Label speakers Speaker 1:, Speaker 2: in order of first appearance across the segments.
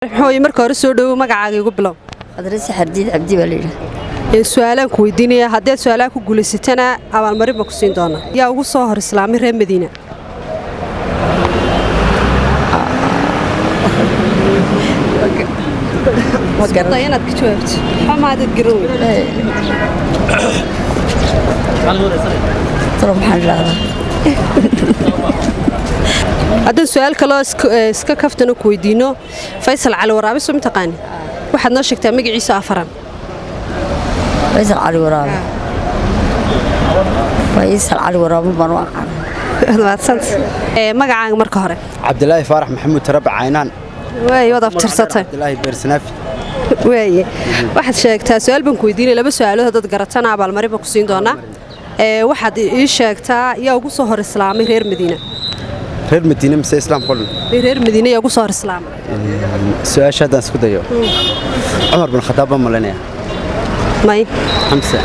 Speaker 1: Hooyo marka hore soo dhaw magacaaga igu bilow.
Speaker 2: Adrees Xardiid Cabdi Waliir.
Speaker 1: Su'aalan ku weydiinaya haddii su'aalaha ku guuleysatana abaalmarin ma ku siin doona. Yaa ugu soo hor islaamay reer Madiina. Ma garanay inaad ka jawaabto. Xamaad garow.
Speaker 2: Toro maxaa raada.
Speaker 1: Haddii su'aal kale iska kaftana ku weydiino Faysal Cali Waraabe soo mtaqaan. Waxaad noo sheegtaa magaciisa afaran.
Speaker 2: Faysal Cali Waraabe. Faysal Cali Waraabe baan u aqaan.
Speaker 1: Magacaaga marka hore.
Speaker 3: Cabdilaahi Faarax Maxamuud Tarab Caynaan.
Speaker 1: Way wada aftirsatay.
Speaker 3: Cabdilaahi Bersanafi.
Speaker 1: Way. Waxaad sheegtaa su'aal baan ku weydiinay laba su'aalood dad garatana abaalmarin ma ku siin doona. Waxaad ii sheegtaa yaa ugu soo hor islaamay reer Madiina.
Speaker 3: reer Madiina mise islaam qolna
Speaker 1: reer Madiina yaa ugu soo hor islaamay.
Speaker 3: su'aashadan isku dayo Umar bin Khattab malanaya
Speaker 1: may
Speaker 3: Hamza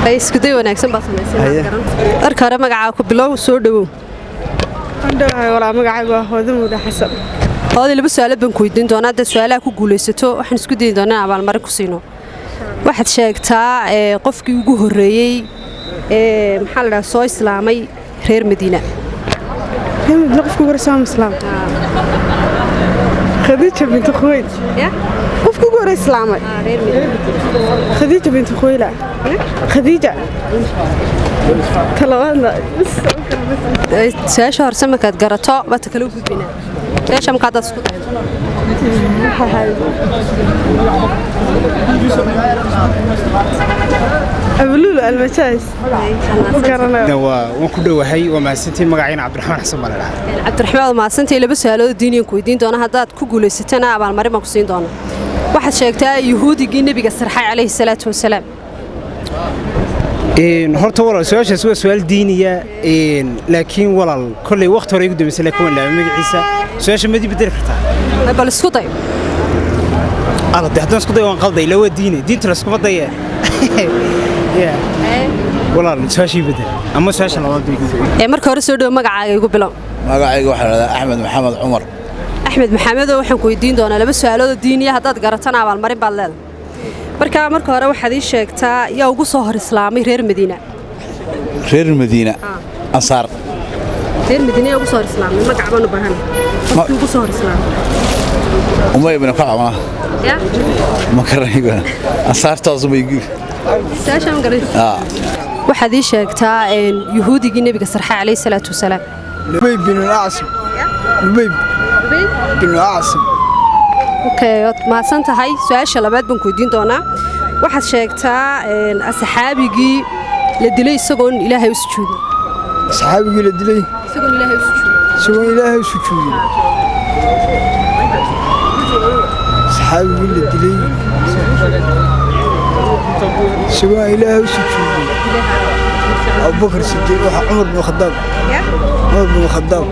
Speaker 1: ay isku day wanaagsan baa sameysay garan arka hore magacaaga ku bilow soo dhawow
Speaker 4: andhahay wala magacaaga waa Hoodamuud Xasan
Speaker 1: hooday laba su'aal baan ku weydiin doonaa dad su'aalaha ku guuleysato waxaan isku dayin doonaa abaalmarin ku siino waxaad sheegtaa qofkii ugu horeeyay maxaa la dhahaa soo islaamay reer Madiina
Speaker 4: qofku warsaam islaam Khadija bint Khuwaylid qofku gore islaamay Khadija bint Khuwaylid Khadija talawaadna
Speaker 1: saasha horse markaad garato baad kala gudbina saasha markaad isku daydo
Speaker 4: أبلول المجاز
Speaker 5: وكل وهاي وما سنتي مقعين عبد الرحمن حسن مالله
Speaker 1: عبد الرحمن ما سنتي لبس هالو دينين كويدين دونا هذا كوجول ستنا أبال مريم كوسين دونا واحد شيكتا يهودي جي النبي السرحي عليه الصلاة والسلام
Speaker 5: إن هرت والله سؤال دينية إن لكن والله كل وقت ورا يقدم مثل يكون لا عيسى سؤال ما دي بدر كرتا
Speaker 1: بل اسكتي
Speaker 5: الله ده هذا اسكتي وان قلدي لو دين ترى اسكتي يا والله سؤال بدر أما سؤال الله بيجي
Speaker 1: marka hore soo dhaw magacaaga igu bilow
Speaker 6: magacayga waxa la yiraahdaa Axmed Maxamed Cumar
Speaker 1: Axmed Maxamed oo waxaan ku weydiin doonaa laba su'aalood diiniya haddaad garatana abaalmarin baad leedahay marka hore waxaad ii sheegtaa yaa ugu soo hor islaamay reer Madiina
Speaker 6: Ansaar
Speaker 1: reer Madiina ugu soo hor islaamay magac baan u baahan ugu soo hor islaamay
Speaker 6: Umay ibn Kacab
Speaker 1: ya
Speaker 6: ma karayga Ansaartaas uma yigi
Speaker 1: saashan garay waxaad ii sheegtaa yahuudigii nabiga sarxa alayhi salaatu wasalaam
Speaker 5: Lubay bin al-Aasim Lubay bin al-Aasim
Speaker 1: okay ma santahay su'aasha labaad baan ku weydiin doonaa waxaad sheegtaa asxaabigii la dilay isagoo Ilaahay u sujuuday
Speaker 5: saxaabigii la dilay
Speaker 1: isagoo Ilaahay u sujuuday
Speaker 5: saxaabigii la dilay isagoo Ilaahay u sujuuday أبو بكر الصديق وعمر بن الخطاب عمر بن الخطاب